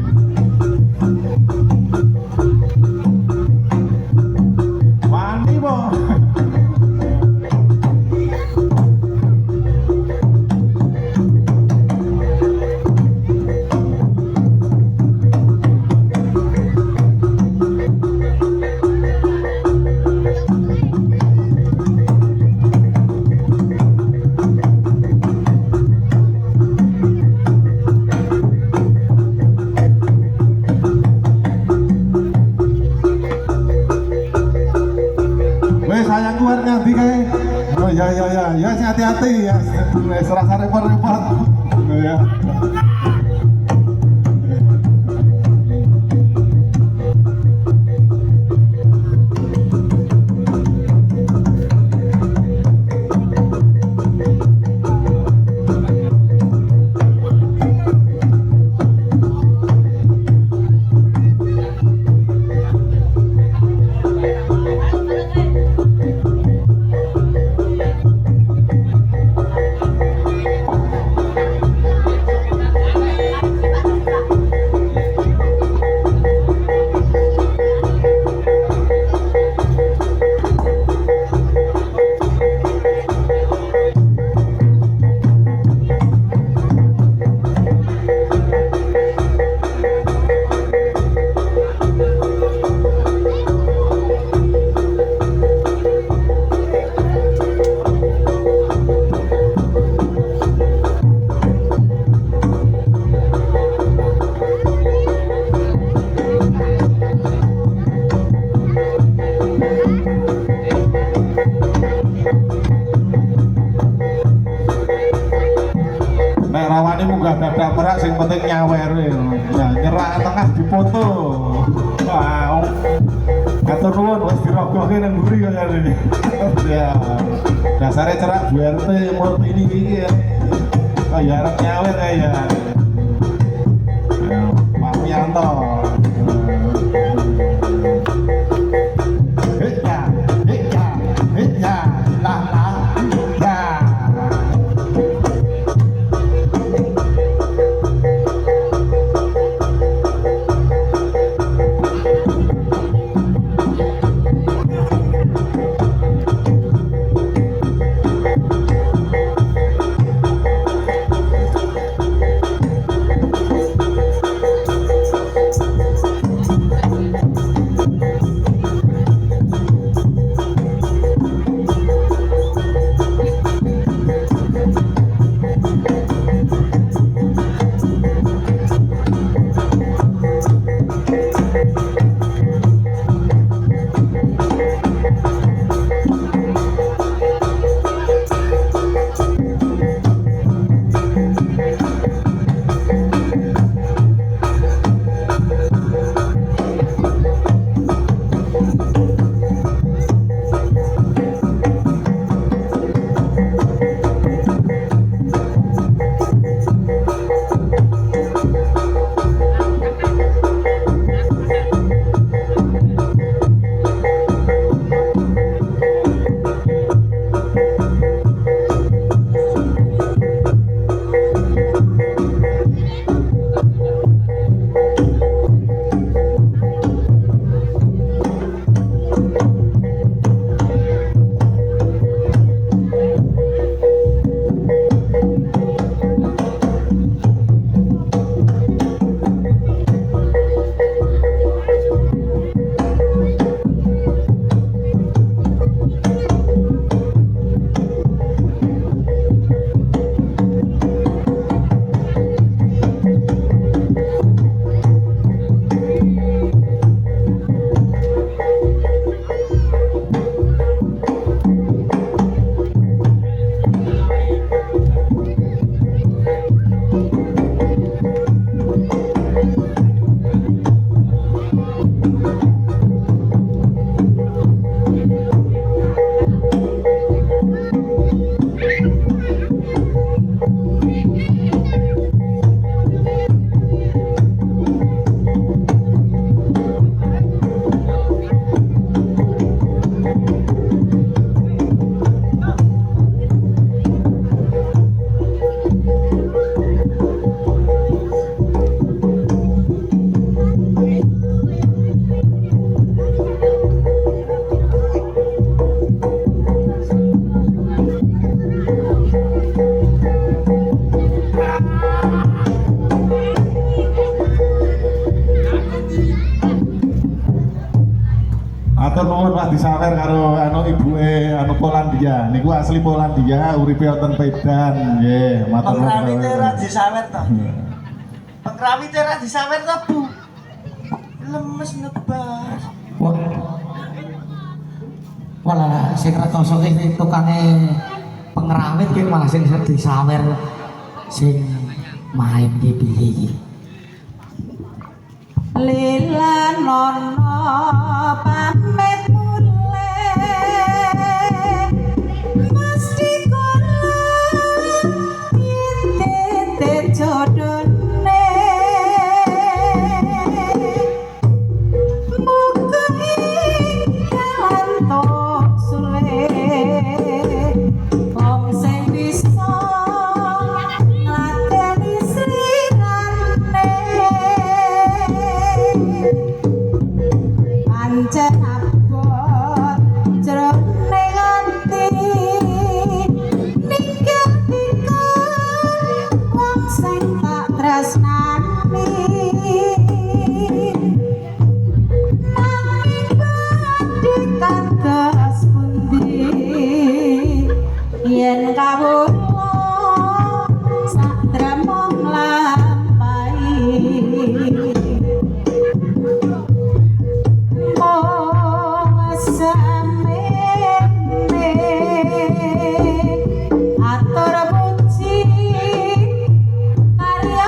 Sayang keluar nganti kae. Oh ya hati-hati ya. Serasa repot-repot. Ya. ada merak sing penting nyawer ya nyerak tengah dipoto wow atur nuwun wis dirogoke nang mburi kaya ini ya dasarnya cerak BRT multi ini iki ya kaya arep nyawer kaya Pak Wianto Atur nuwun Pak disawer karo ibuke Polandia. Niku asli Polandia, uripe wonten Medan. Nggih, matur nuwun. Pengrawite ora disawer to. Pengrawite ora disawer to, Bu. Lemes nebas. Walah sing rekoso iki tukange pengrawit ki malah sing disawer sing main ki piye iki. Lila nono pamit mule mesti kono yente jodone mukai kanto sule wong sing bisa ngateni sirane pancen abot jroning ati ninggal-ninggal wong sing tak tresnani nanging badhe kados pundi yen kawula sadrama nglampahi atur puji karya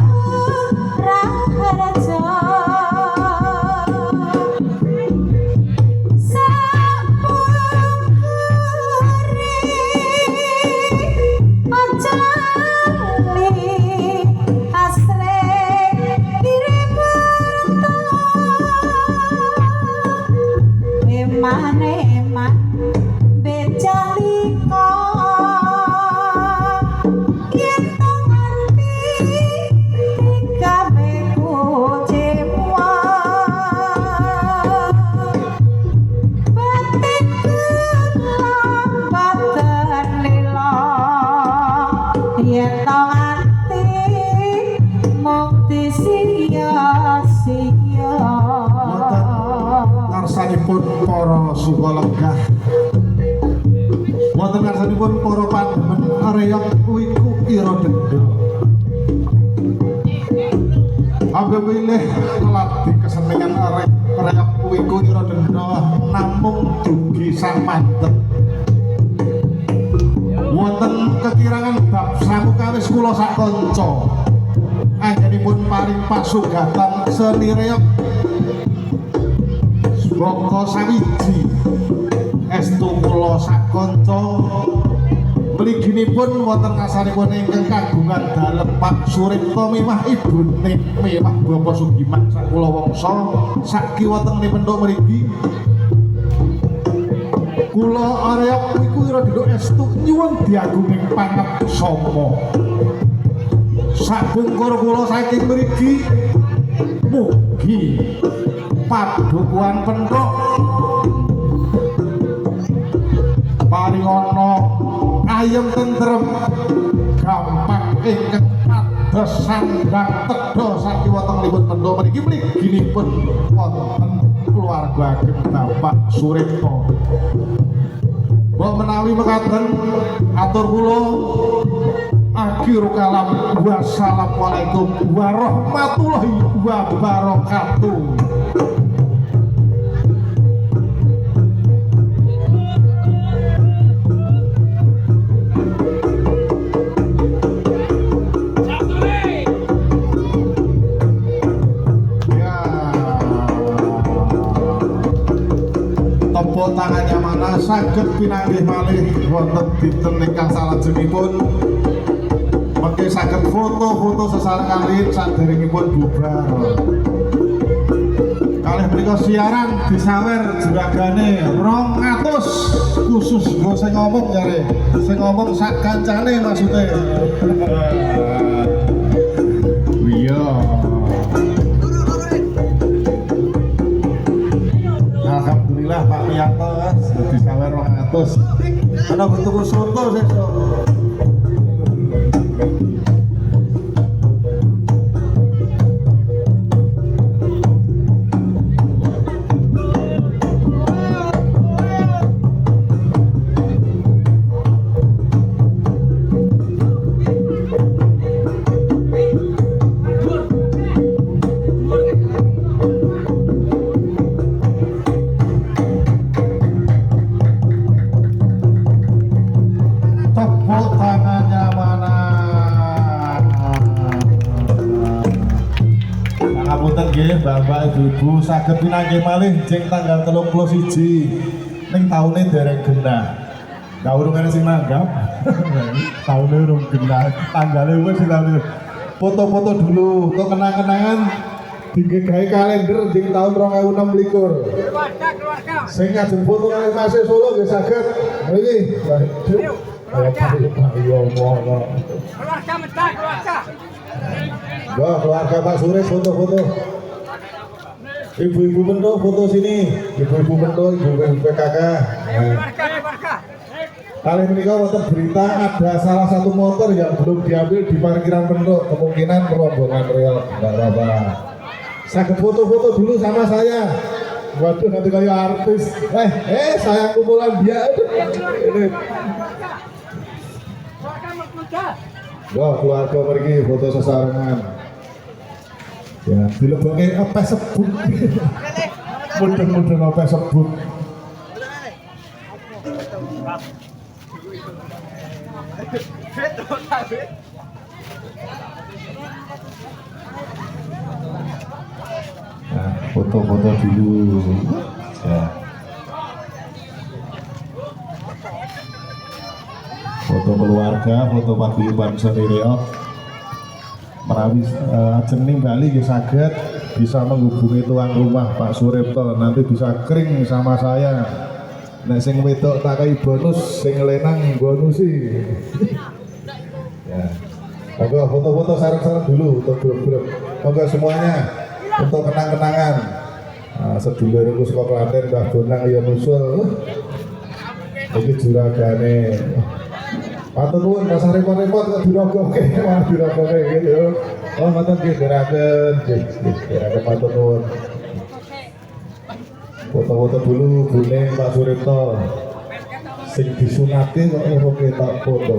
para suka lenggah wonten ngarsanipun para pandemen reyong wiku ira denda ambil pilih latih kesenengan reyong wiku ira denda namung dugi sang manten wonten kekirangan bab samukawis kula sak kanca anggenipun paring pasugatan seni reyong Boko sawiji estu kula sak kanca mliginipun wonten ngasanipun ingkang kagungan dalem Pak Suripto miwah ibune miwah Bapak Sugiman sak kula wangsa sak kiwatenipun pendhok mriki kula arep iku ira duduk estu nyuwun diagunging pangap sama sakungkur kula saking mriki mugi padukuhan pendhok paring ana ayem tentrem gampang ingkang ados sandang tedha sakiwatenipun pendhok mriki mliginipun wonten keluarga ageng Bapak Suripto. Mbok menawi mekaten atur kula akhir kalam wassalamualaikum warahmatullahi wabarakatuh. Tepuk tangannya mana saged pinanggih malih wonten dinten ingkang salajengipun mengke saged foto-foto sesarengan saderengipun bubar kalih menika siaran disawer juragane 200 khusus nggo sing ngomong jare sing ngomong sak kancane maksude iya alhamdulillah Pak Piyanto disawer 200 ana bentuk soto sesuk Bapak Ibu saged pinanggih malih jeng tanggal 31 ning taune dereng genah. Lah urungane sing nanggap. Taune urung genah, tanggale wis taune. Foto-foto dulu, kok kenang-kenangan digawe kalender jeng tahun 2026. Keluarga. Sing ngajeng foto kali Mas Solo nggih saged. Nggih. Keluarga mentak keluarga. Wah, keluarga Pak Surip foto-foto. Ibu-ibu pendok foto sini, ibu-ibu pendok, ibu-ibu PKK. Keluarga. Kali ini wonten berita ada salah satu motor yang belum diambil di parkiran pendok, kemungkinan rombongan real nggak apa-apa. Saya foto-foto dulu sama saya. Waduh nanti kayak artis. Saya kumpulan dia. Ini. Wah keluarga pergi foto sesarengan. Ya, dileboknya apa sebut? Mudeng-mudeng apa sebut? Nah, foto-foto dulu. Ya. Foto keluarga, foto paguyuban sendiri. Menawi ajeng Bali ya saged bisa menghubungi tuan rumah Pak Suripto, nanti bisa kering sama saya. Nek sing wedok tak kai bonus, sing lenang bonusi. Ya. Monggo foto-foto sareng-sareng dulu untuk grup-grup. Monggo semuanya untuk kenang-kenangan. Sedulurku saka Klaten Mbah Bonang ya nusul. Iki juragane. Matur nuwun Mas repot-repot kok dirogoke, malah dirogoke gitu. Oh, ngoten nggih, geraken. Geraken matur nuwun. Foto-foto dulu Buning Pak Suripto. Sing disunatke kok ora ketok foto.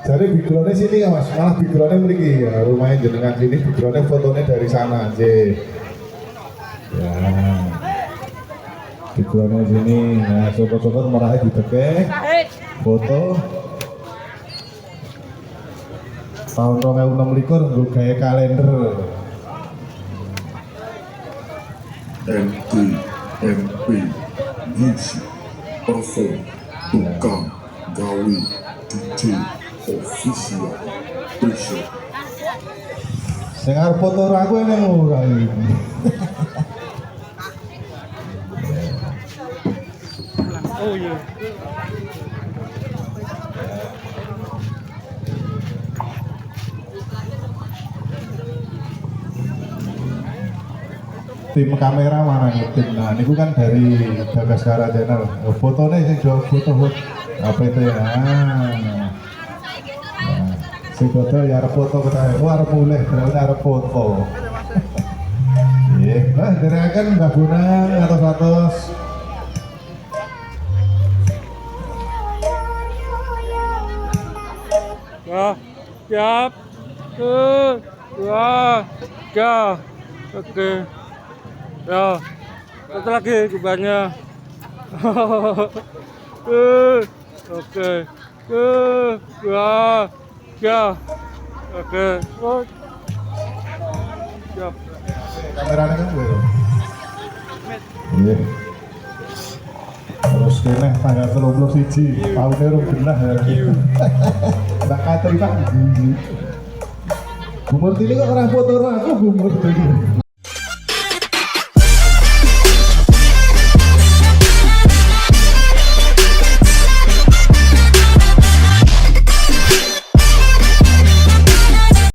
Jadi backgroundnya sini ya mas, malah backgroundnya mriki ya, rumahnya jenengan sini backgroundnya fotonya dari sana aja. Ya, backgroundnya sini, nah sobat-sobat merahnya didekek, foto. Tahun 2026 nggo gawe kalender. MP Music Perform Tukang Gawi DJ Official Besok Sing arep foto aku yang ora iki. Oh iya. Tim kamera mana nih tim? Nah, ini kan dari Bagaskara Channel. Fotonya sing jauh foto apa itu ya? Nah, si foto ya arep foto kita. Oh arep mulai, ternyata arep foto. Iya, nah derakan Mbak Bunang atas-atas. Ya, siap. 1, 2, 3. Oke. Ya, satu lagi kubahnya. Oke. 1, 2, 3. Oke. Oh. Siap. Kameranya kan gue. Iya. Terus kene tanggal 31 tahunnya rong genah ya. Mbak Katri Pak. Bumur ini kok orang foto aku bumur tadi.